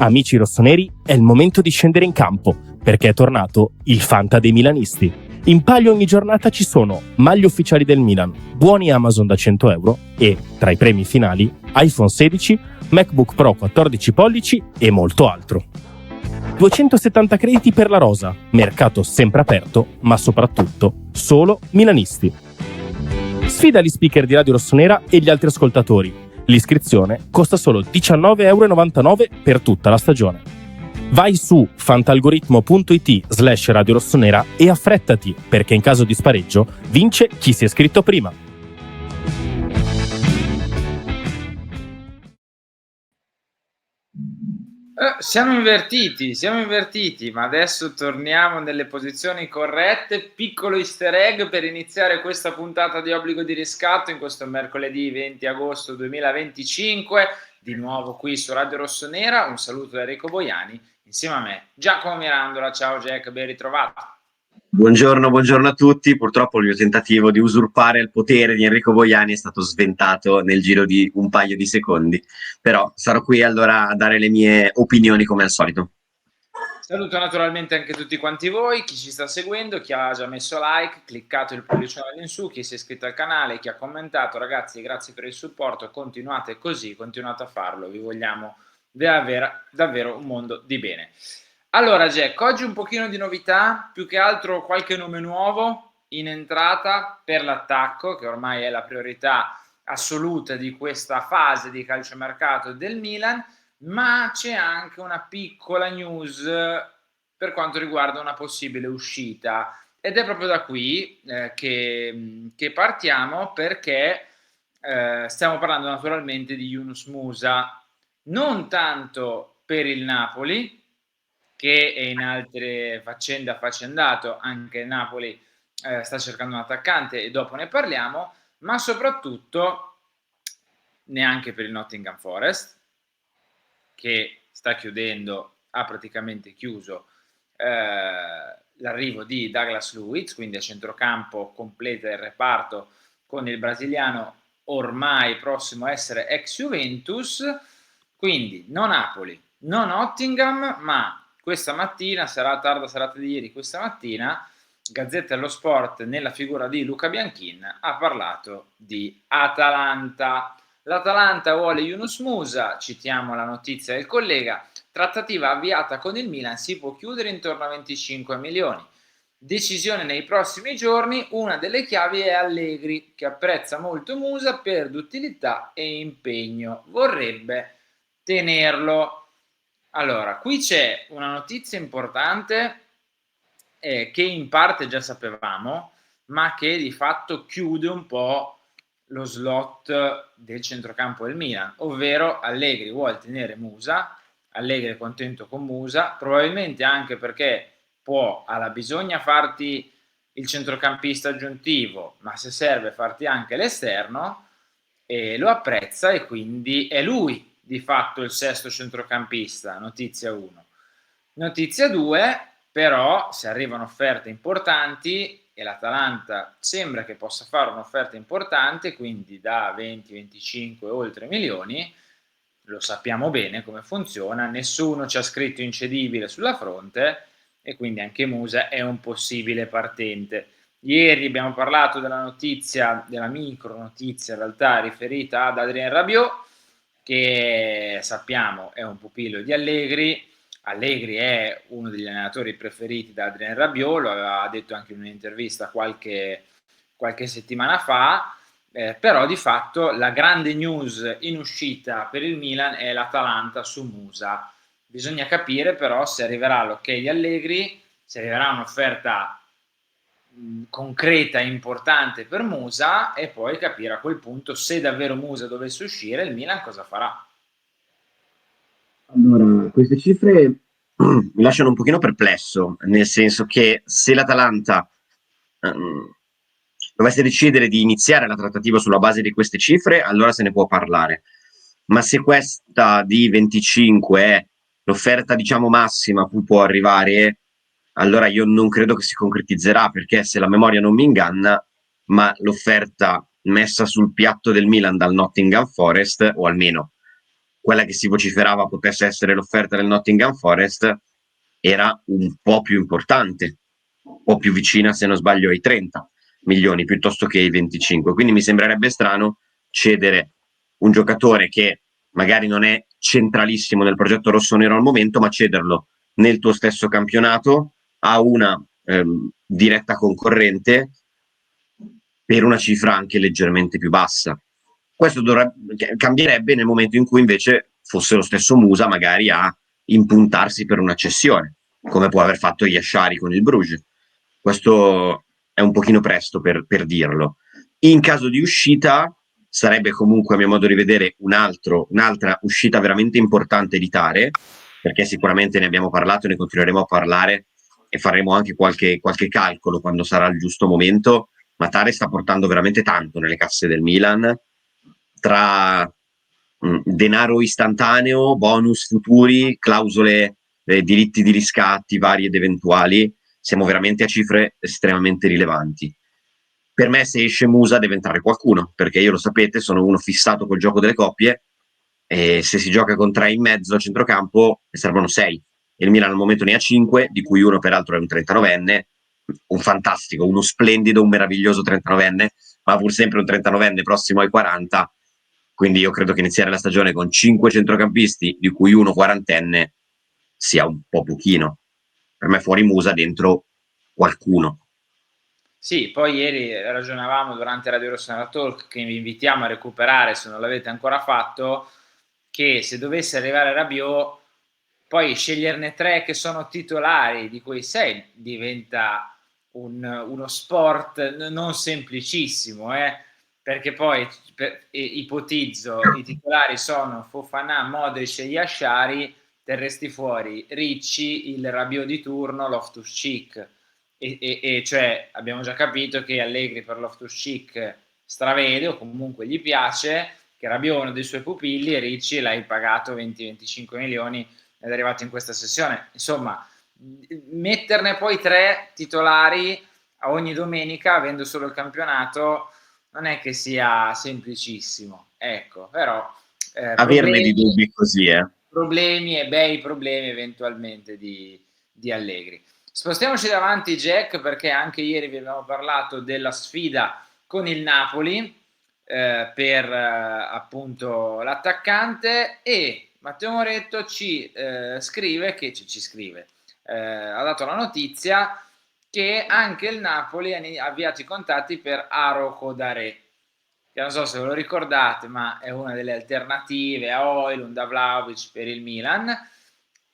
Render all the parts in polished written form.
Amici rossoneri, è il momento di scendere in campo, perché è tornato il Fanta dei milanisti. In palio ogni giornata ci sono maglie ufficiali del Milan, buoni Amazon da 100 euro e, tra i premi finali, iPhone 16, MacBook Pro 14 pollici e molto altro. 270 crediti per la rosa, mercato sempre aperto, ma soprattutto solo milanisti. Sfida gli speaker di Radio Rossonera e gli altri ascoltatori. L'iscrizione costa solo 19,99 € per tutta la stagione. Vai su fantalgoritmo.it/Radio Rossonera e affrettati, perché in caso di spareggio vince chi si è iscritto prima. Siamo invertiti, ma adesso torniamo nelle posizioni corrette. Piccolo easter egg per iniziare questa puntata di Obbligo di Riscatto in questo mercoledì 20 agosto 2025, di nuovo qui su Radio Rossonera. Un saluto da Enrico Boiani, insieme a me Giacomo Mirandola. Ciao Jack, ben ritrovato. Buongiorno a tutti. Purtroppo il mio tentativo di usurpare il potere di Enrico Boiani è stato sventato nel giro di un paio di secondi, però sarò qui allora a dare le mie opinioni come al solito. Saluto naturalmente anche tutti quanti voi, chi ci sta seguendo, chi ha già messo like, cliccato il pollicione in su, chi si è iscritto al canale, chi ha commentato. Ragazzi, grazie per il supporto, continuate così, continuate a farlo, vi vogliamo davvero un mondo di bene. Allora Jack, oggi un pochino di novità, più che altro qualche nome nuovo in entrata per l'attacco, che ormai è la priorità assoluta di questa fase di calciomercato del Milan, ma c'è anche una piccola news per quanto riguarda una possibile uscita, ed è proprio da qui che partiamo, perché stiamo parlando naturalmente di Yunus Musa, non tanto per il Napoli, che è in altre faccende affaccendato. Anche il Napoli sta cercando un attaccante e dopo ne parliamo, ma soprattutto neanche per il Nottingham Forest, che sta chiudendo, ha praticamente chiuso l'arrivo di Douglas Luiz, quindi a centrocampo completa il reparto con il brasiliano ormai prossimo a essere ex Juventus. Quindi no Napoli, no Nottingham, ma questa mattina, tarda serata di ieri, questa mattina Gazzetta dello Sport, nella figura di Luca Bianchin, ha parlato di Atalanta. L'Atalanta vuole Yunus Musa, citiamo la notizia del collega: trattativa avviata con il Milan, si può chiudere intorno a 25 milioni. Decisione nei prossimi giorni. Una delle chiavi è Allegri, che apprezza molto Musa per duttilità e impegno, vorrebbe tenerlo. Allora, qui c'è una notizia importante che in parte già sapevamo, ma che di fatto chiude un po' lo slot del centrocampo del Milan, ovvero Allegri vuole tenere Musa. Allegri è contento con Musa, probabilmente anche perché alla bisogna farti il centrocampista aggiuntivo, ma se serve farti anche l'esterno, e lo apprezza, e quindi è lui di fatto il sesto centrocampista. Notizia 1. Notizia 2, però se arrivano offerte importanti, e l'Atalanta sembra che possa fare un'offerta importante, quindi da 20, 25 oltre milioni, lo sappiamo bene come funziona, nessuno ci ha scritto incedibile sulla fronte, e quindi anche Musa è un possibile partente. Ieri abbiamo parlato della notizia, della micro notizia in realtà, riferita ad Adrien Rabiot, che sappiamo è un pupillo di Allegri. Allegri è uno degli allenatori preferiti da Adrien Rabiot, lo aveva detto anche in un'intervista qualche settimana fa, però di fatto la grande news in uscita per il Milan è l'Atalanta su Musa. Bisogna capire però se arriverà l'ok di Allegri, se arriverà un'offerta concreta e importante per Musa, e poi capire a quel punto se davvero Musa dovesse uscire, il Milan cosa farà. Allora, queste cifre mi lasciano un pochino perplesso, nel senso che se l'Atalanta dovesse decidere di iniziare la trattativa sulla base di queste cifre, allora se ne può parlare. Ma se questa di 25 è l'offerta, diciamo, massima a cui può arrivare, allora io non credo che si concretizzerà, perché se la memoria non mi inganna, ma l'offerta messa sul piatto del Milan dal Nottingham Forest, o almeno quella che si vociferava potesse essere l'offerta del Nottingham Forest era un po' più importante, o più vicina, se non sbaglio, ai 30 milioni piuttosto che ai 25. Quindi mi sembrerebbe strano cedere un giocatore che magari non è centralissimo nel progetto rossonero al momento, ma cederlo nel tuo stesso campionato a una diretta concorrente per una cifra anche leggermente più bassa. Questo cambierebbe nel momento in cui invece fosse lo stesso Musa magari a impuntarsi per una cessione, come può aver fatto Yashari con il Bruges. Questo è un pochino presto per dirlo. In caso di uscita sarebbe comunque, a mio modo di vedere, un'altra uscita veramente importante di Tare, perché sicuramente ne abbiamo parlato e ne continueremo a parlare e faremo anche qualche calcolo quando sarà il giusto momento, ma Tare sta portando veramente tanto nelle casse del Milan, tra denaro istantaneo, bonus futuri, clausole, diritti di riscatti vari ed eventuali, siamo veramente a cifre estremamente rilevanti. Per me, se esce Musa deve entrare qualcuno, perché io lo sapete, sono uno fissato col gioco delle coppie e se si gioca con 3 in mezzo a centrocampo ne servono 6. Il Milan al momento ne ha 5, di cui uno peraltro è un 39enne, un fantastico, uno splendido, un meraviglioso 39enne, ma pur sempre un 39enne prossimo ai 40. Quindi io credo che iniziare la stagione con 5 centrocampisti, di cui uno quarantenne, sia un po' pochino. Per me fuori Musa, dentro qualcuno. Sì, poi ieri ragionavamo durante Radio Rossonera Talk, che vi invitiamo a recuperare se non l'avete ancora fatto, che se dovesse arrivare Rabiot, poi sceglierne 3 che sono titolari, di quei 6 diventa uno sport non semplicissimo, perché poi ipotizzo i titolari sono Fofana, Modric e Yashari, terresti fuori Ricci, il Rabiot di turno, Loftus-Cheek. E cioè abbiamo già capito che Allegri per Loftus-Cheek stravede o comunque gli piace, che Rabiot è uno dei suoi pupilli e Ricci l'hai pagato 20-25 milioni ed è arrivato in questa sessione. Insomma, metterne poi 3 titolari a ogni domenica avendo solo il campionato non è che sia semplicissimo, ecco, però Averne di dubbi così, problemi e bei problemi eventualmente di Allegri. Spostiamoci davanti, Jack, perché anche ieri vi abbiamo parlato della sfida con il Napoli per appunto l'attaccante e Matteo Moretto ci scrive che ci scrive, ha dato la notizia che anche il Napoli ha avviato i contatti per Aro Kodare, che non so se ve lo ricordate, ma è una delle alternative a Højlund, a Vlahovic per il Milan.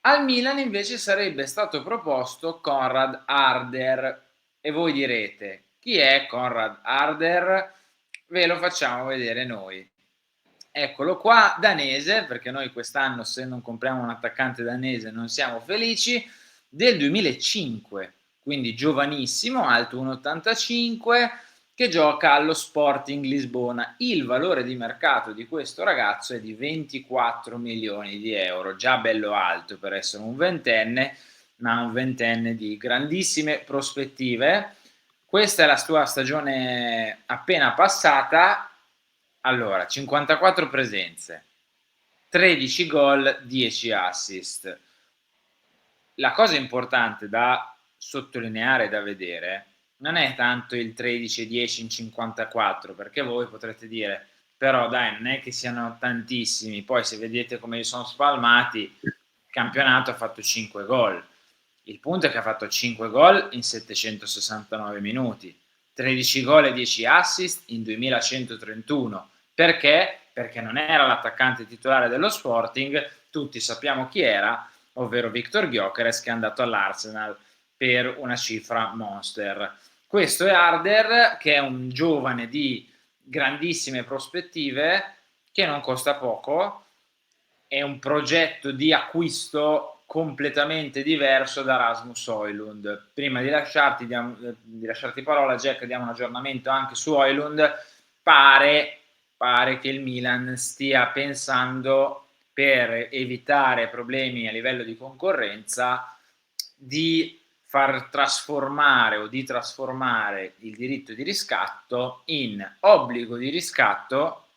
Al Milan invece sarebbe stato proposto Konrad Harder e voi direte, chi è Konrad Harder? Ve lo facciamo vedere noi. Eccolo qua, danese, perché noi quest'anno se non compriamo un attaccante danese non siamo felici, del 2005, quindi giovanissimo, alto 1,85, che gioca allo Sporting Lisbona. Il valore di mercato di questo ragazzo è di 24 milioni di euro, già bello alto per essere un ventenne, ma un ventenne di grandissime prospettive. Questa è la sua stagione appena passata. Allora, 54 presenze, 13 gol, 10 assist. La cosa importante da sottolineare, da vedere, non è tanto il 13-10 in 54, perché voi potrete dire, però dai, non è che siano tantissimi, poi se vedete come li sono spalmati, il campionato ha fatto 5 gol. Il punto è che ha fatto 5 gol in 769 minuti, 13 gol e 10 assist in 2131. Perché? Perché non era l'attaccante titolare dello Sporting, tutti sappiamo chi era, ovvero Victor Gyökeres, che è andato all'Arsenal per una cifra monster. Questo è Harder, che è un giovane di grandissime prospettive, che non costa poco, è un progetto di acquisto completamente diverso da Rasmus Højlund. Prima di lasciarti parola, Jack, diamo un aggiornamento anche su Højlund. Pare che il Milan stia pensando, per evitare problemi a livello di concorrenza, di far trasformare o di trasformare il diritto di riscatto in obbligo di riscatto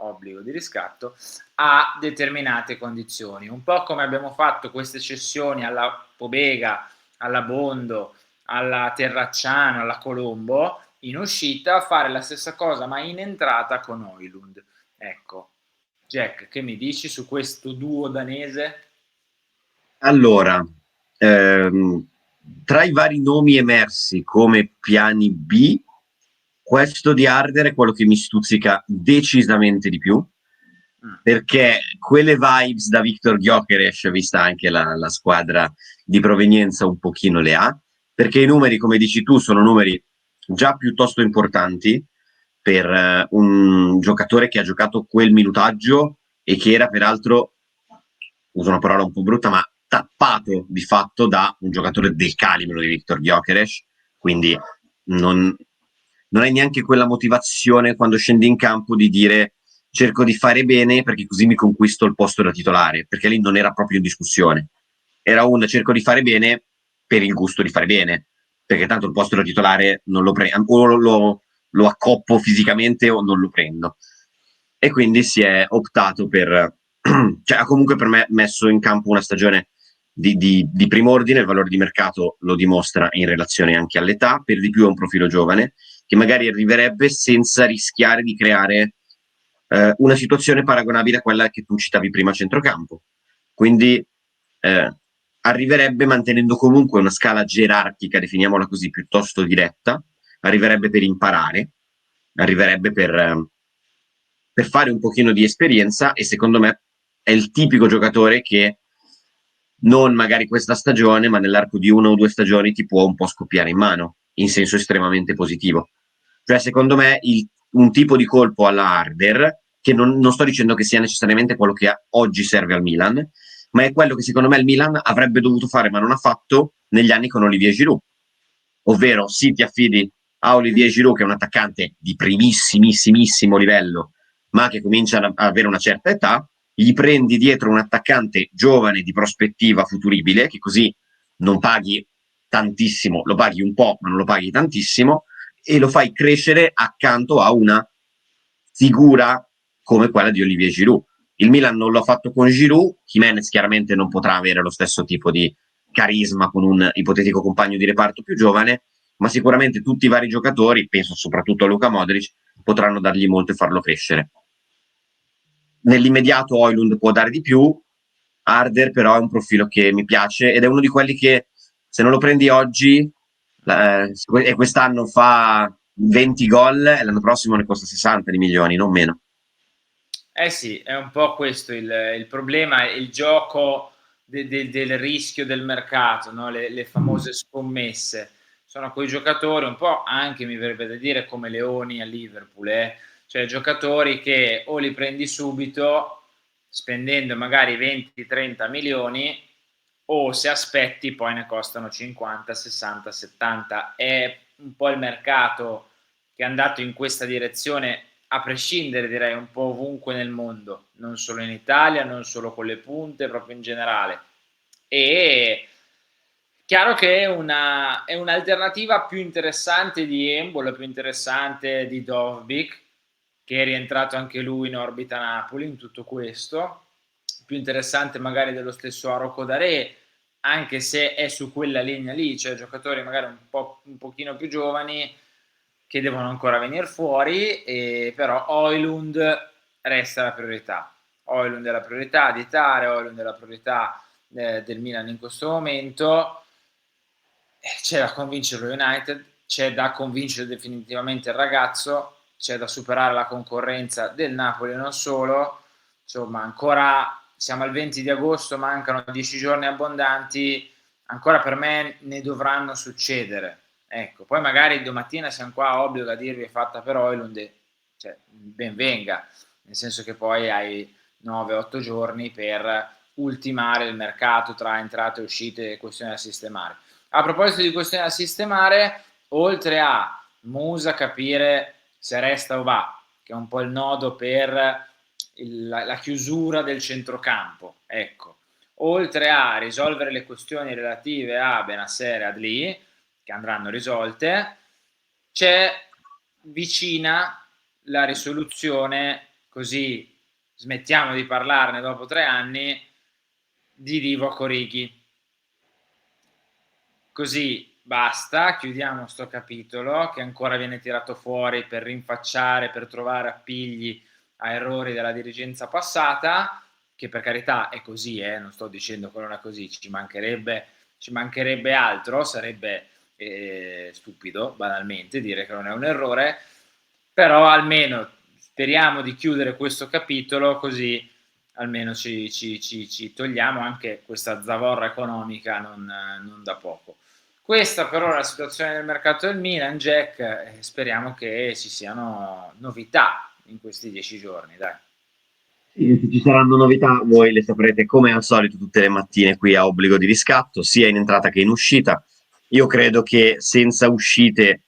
obbligo di riscatto, a determinate condizioni. Un po' come abbiamo fatto queste cessioni alla Pobega, alla Bondo, alla Terracciano, alla Colombo, in uscita fare la stessa cosa ma in entrata con Højlund. Ecco, Jack, che mi dici su questo duo danese? Allora, tra i vari nomi emersi come piani B, questo di Harder è quello che mi stuzzica decisamente di più, perché quelle vibes da Viktor Gyökeres, vista anche la squadra di provenienza, un pochino le ha, perché i numeri, come dici tu, sono numeri già piuttosto importanti per un giocatore che ha giocato quel minutaggio e che era peraltro, uso una parola un po' brutta, ma tappato di fatto da un giocatore del calibro di Viktor Gyökeres, quindi non hai neanche quella motivazione quando scendi in campo di dire cerco di fare bene perché così mi conquisto il posto da titolare, perché lì non era proprio in discussione. Era un cerco di fare bene per il gusto di fare bene, perché tanto il posto da titolare non lo prendo, o lo accoppo fisicamente o non lo prendo. E quindi si è optato per, cioè ha comunque per me messo in campo una stagione di primo ordine, il valore di mercato lo dimostra in relazione anche all'età, per di più è un profilo giovane, che magari arriverebbe senza rischiare di creare una situazione paragonabile a quella che tu citavi prima a centrocampo. Quindi arriverebbe mantenendo comunque una scala gerarchica, definiamola così, piuttosto diretta, arriverebbe per imparare, arriverebbe per fare un pochino di esperienza e secondo me è il tipico giocatore che non magari questa stagione, ma nell'arco di 1 o 2 stagioni ti può un po' scoppiare in mano, in senso estremamente positivo. Cioè, secondo me, un tipo di colpo alla Harder, che non sto dicendo che sia necessariamente quello che oggi serve al Milan, ma è quello che secondo me il Milan avrebbe dovuto fare, ma non ha fatto negli anni con Olivier Giroud. Ovvero, sì, ti affidi a Olivier Giroud, che è un attaccante di primissimissimo livello, ma che comincia ad avere una certa età, gli prendi dietro un attaccante giovane di prospettiva futuribile, che così non paghi tantissimo, lo paghi un po', ma non lo paghi tantissimo, e lo fai crescere accanto a una figura come quella di Olivier Giroud. Il Milan non l'ha fatto con Giroud, Jimenez chiaramente non potrà avere lo stesso tipo di carisma con un ipotetico compagno di reparto più giovane, ma sicuramente tutti i vari giocatori, penso soprattutto a Luka Modric, potranno dargli molto e farlo crescere. Nell'immediato Højlund può dare di più, Harder però è un profilo che mi piace ed è uno di quelli che se non lo prendi oggi e quest'anno fa 20 gol e l'anno prossimo ne costa 60 di milioni, non meno. Eh sì, è un po' questo il problema, il gioco del rischio del mercato, no? Le famose scommesse. Sono quei giocatori un po' anche, mi verrebbe da dire, come Leoni a Liverpool, cioè giocatori che o li prendi subito spendendo magari 20-30 milioni o se aspetti poi ne costano 50, 60, 70. È un po' il mercato che è andato in questa direzione a prescindere, direi, un po' ovunque nel mondo, non solo in Italia, non solo con le punte, proprio in generale. E chiaro che è un'alternativa più interessante di Embolo, più interessante di Dovbyk, che è rientrato anche lui in orbita Napoli in tutto questo, più interessante magari dello stesso Aroko Daré, anche se è su quella linea lì, cioè giocatori magari un pochino più giovani che devono ancora venire fuori, però Højlund resta la priorità. Højlund è la priorità di Tare, Højlund è la priorità del Milan in questo momento. C'è da convincere lo United, c'è da convincere definitivamente il ragazzo, c'è da superare la concorrenza del Napoli e non solo. Insomma, ancora siamo al 20 di agosto, mancano 10 giorni abbondanti, ancora per me ne dovranno succedere. Ecco, poi magari domattina siamo qua, obbligo a dirvi è fatta per Højlund, cioè ben venga, nel senso che poi hai 9-8 giorni per ultimare il mercato tra entrate e uscite e questioni da sistemare. A proposito di questioni da sistemare, oltre a Musa capire se resta o va, che è un po' il nodo per la chiusura del centrocampo, ecco, oltre a risolvere le questioni relative a Benasser e Adli, che andranno risolte, c'è vicina la risoluzione così smettiamo di parlarne dopo 3 anni, di Divock Origi. Così basta, chiudiamo sto capitolo che ancora viene tirato fuori per rinfacciare, per trovare appigli a errori della dirigenza passata, che per carità è così, non sto dicendo che non è così, ci mancherebbe altro, sarebbe stupido banalmente dire che non è un errore, però almeno speriamo di chiudere questo capitolo, così almeno ci togliamo anche questa zavorra economica non da poco. Questa però è la situazione del mercato del Milan, Jack, speriamo che ci siano novità in questi 10 giorni, dai. Sì, se ci saranno novità voi le saprete come al solito tutte le mattine qui a Obbligo di Riscatto, sia in entrata che in uscita. Io credo che senza uscite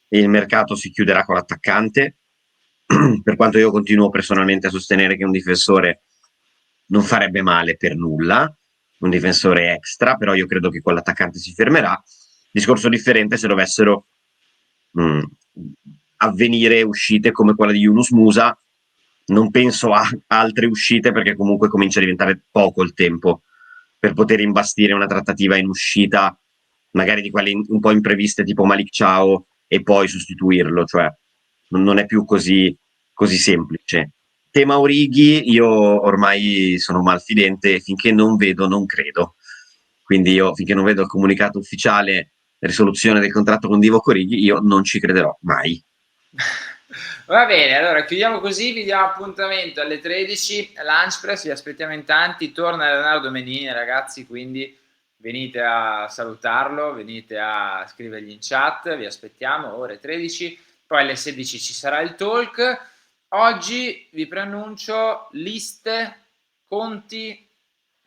il mercato si chiuderà con l'attaccante, per quanto io continuo personalmente a sostenere che un difensore non farebbe male per nulla, un difensore extra, però io credo che con l'attaccante si fermerà. Discorso differente se dovessero avvenire uscite come quella di Yunus Musa. Non penso a altre uscite, perché comunque comincia a diventare poco il tempo per poter imbastire una trattativa in uscita, magari di quelle un po' impreviste tipo Malik Thiaw, e poi sostituirlo, cioè non è più così semplice. Tema Origi, io ormai sono malfidente, finché non vedo non credo, quindi io finché non vedo il comunicato ufficiale, risoluzione del contratto con Divock Origi, io non ci crederò mai. Va bene, allora chiudiamo così, vi diamo appuntamento alle 13, Lunch Press, vi aspettiamo in tanti, torna Leonardo Menini ragazzi, quindi venite a salutarlo, venite a scrivergli in chat, vi aspettiamo, ore 13, poi alle 16 ci sarà il talk. Oggi vi preannuncio liste, conti,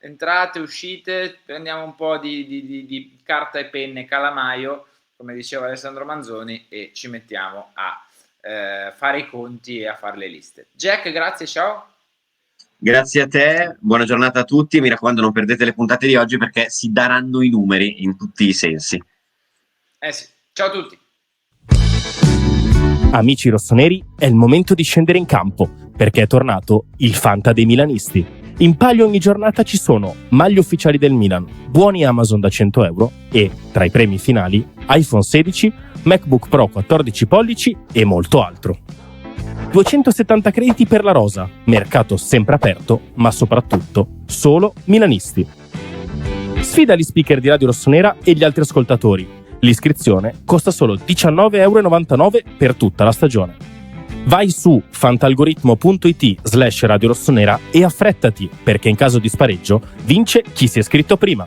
entrate, uscite, prendiamo un po' di carta e penne, calamaio, come diceva Alessandro Manzoni, e ci mettiamo a fare i conti e a fare le liste. Jack, grazie, ciao. Grazie a te, buona giornata a tutti, mi raccomando non perdete le puntate di oggi perché si daranno i numeri in tutti i sensi. Sì, ciao a tutti. Amici rossoneri, è il momento di scendere in campo, perché è tornato il Fanta dei milanisti. In palio ogni giornata ci sono maglie ufficiali del Milan, buoni Amazon da 100 euro e, tra i premi finali, iPhone 16, MacBook Pro 14 pollici e molto altro. 270 crediti per la rosa, mercato sempre aperto, ma soprattutto solo milanisti. Sfida gli speaker di Radio Rossonera e gli altri ascoltatori. L'iscrizione costa solo 19,99 € per tutta la stagione. Vai su fantalgoritmo.it/Radio Rossonera e affrettati, perché in caso di spareggio vince chi si è iscritto prima.